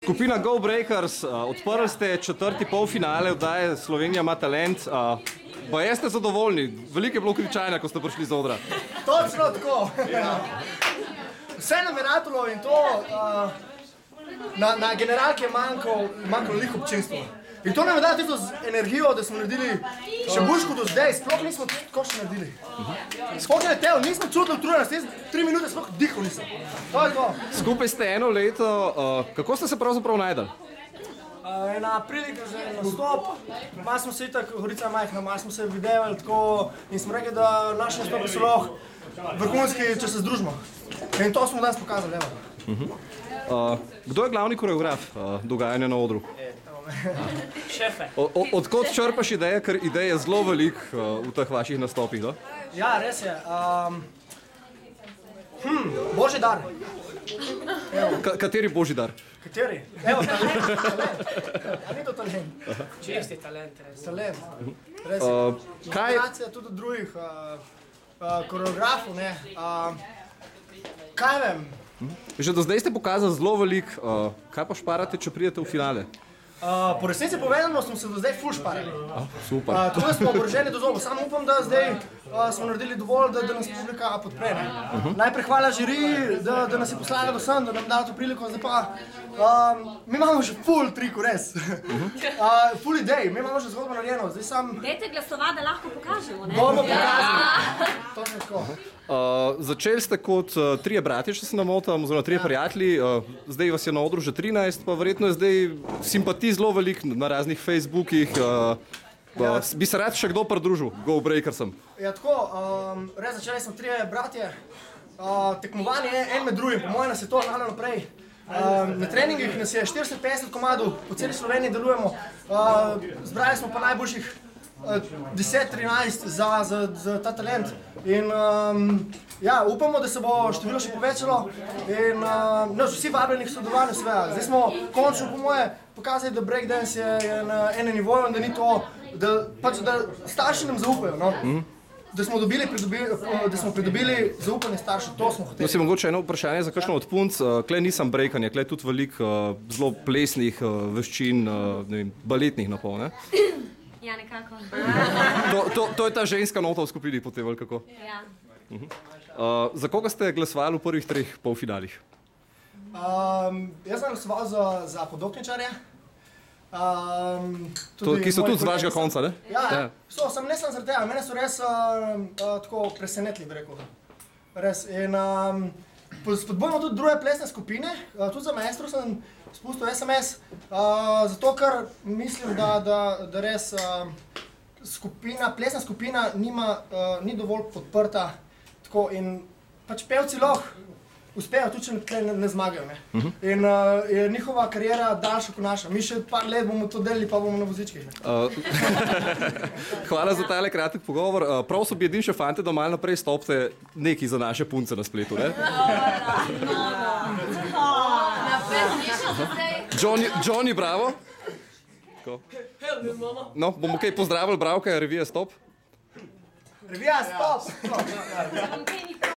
Skupina Go Breakers, odprli ste četrti polfinale oddaje Slovenija ima talent. Pa jeste zadovoljni? Veliko je bilo kričanja, ko ste prišli z odra. Točno tako. Vse nam je ratalo in to na generalki je manjkalo veliko občinstva. In to nam je dalo tisto energijo, da smo naredili še boljš kot do zdaj. Sploh nismo tako še naredili. Sploh ne letel, nismo čutili utrujenost, 3 minute sploh dihal nisem. To je to. Skupaj ste eno leto, kako ste se pravzaprav najdali? Ena prilika za nastop, malo smo se itak, Gorica je majhna, malo smo se videvali tako in smo rekli, da naši nastopi so lahko vrhunski, če se združimo. In to smo danes pokazali, evo. Kdo je glavni koreograf dogajanja na odru? Šefe. Odkot črpaš ideje, ker ideje je zelo veliko v teh vaših nastopih, da? Ja, res je. Božji dar. Kateri božji dar? Kateri? Evo, talent. A ni to talent? Čisti talent, res. Talent. Res je. Inspiracija tudi od drugih koreografov, ne. Kaj vem? Že do zdaj ste pokazali zelo veliko, kaj pa šparate, če pridete v finale? Po resnici povedano smo se do zdaj ful šparali. Super. Tako da smo oboroženi do zoba. Samo upam, da zdaj smo naredili dovolj, da nas publika podpre. Najprej hvala žiriji, da nas je poslala do sem, da nam dala to priliko. Zdaj pa, mi imamo že ful trikov, res. Ful idej, mi imamo že zgodbo narejeno. Dajte glasovati, da lahko pokažemo, ne? Bomo pokazali. Točno tako. Začeli ste kot trije bratje, če se ne motim, oziroma trije prijatelji, zdaj vas je na odru že 13, pa verjetno je zdaj simpatij zelo veliko na raznih Facebookih. Bi se rad še kdo pridružil Go Breakersem? Ja, tako, res začeli smo trije bratje, tekmovanje je en med drugim, po mojem nas je to znano naprej. Na treningih nas je 450 komadov, po celi Sloveniji delujemo, zbrali smo pa najboljših 10-13 za ta talent in ja, upamo, da se bo število še povečalo in vsi vabljeni k sodelovanju seveda. Zdaj smo končno po moje pokazali, da breakdance je na enem nivoju in da ni to, da starši nam zaupajo, no. Da smo pridobili zaupanje staršev, to smo hoteli. No, si mogoče eno vprašanje za kakšno od punc, klej nisem breakanje, klej tudi veliko zelo plesnih veščin, ne vem, baletnih napol, ne? Ja, nekako. To je ta ženska nota v skupini potem, ali kako? Ja. Za koga ste glasovali v prvih 3 polfinalih? Jaz sem glasoval za Podokničarje. Ki so tudi z vašega konca, ne? Ja, sem ne samo zaradi tega, mene so res tako presenetili, bi rekel. Res. In spodbujamo tudi druge plesne skupine, tudi za maestro sem spustil SMS, zato ker mislim, da res plesna skupina ni dovolj podprta tako in pač pevci lahko uspejo, tudi če ne zmagajo, ne. In je njihova kariera daljša kot naša. Mi še par let bomo to delali, pa bomo na vozičkih. Hvala za tale kratek pogovor. Prav so bi edin še fante, da malo naprej stopite nekaj za naše punce na spletu, ne? Johnny, bravo. No, bomo kaj pozdravili bralke revije Stop? Revija Stop!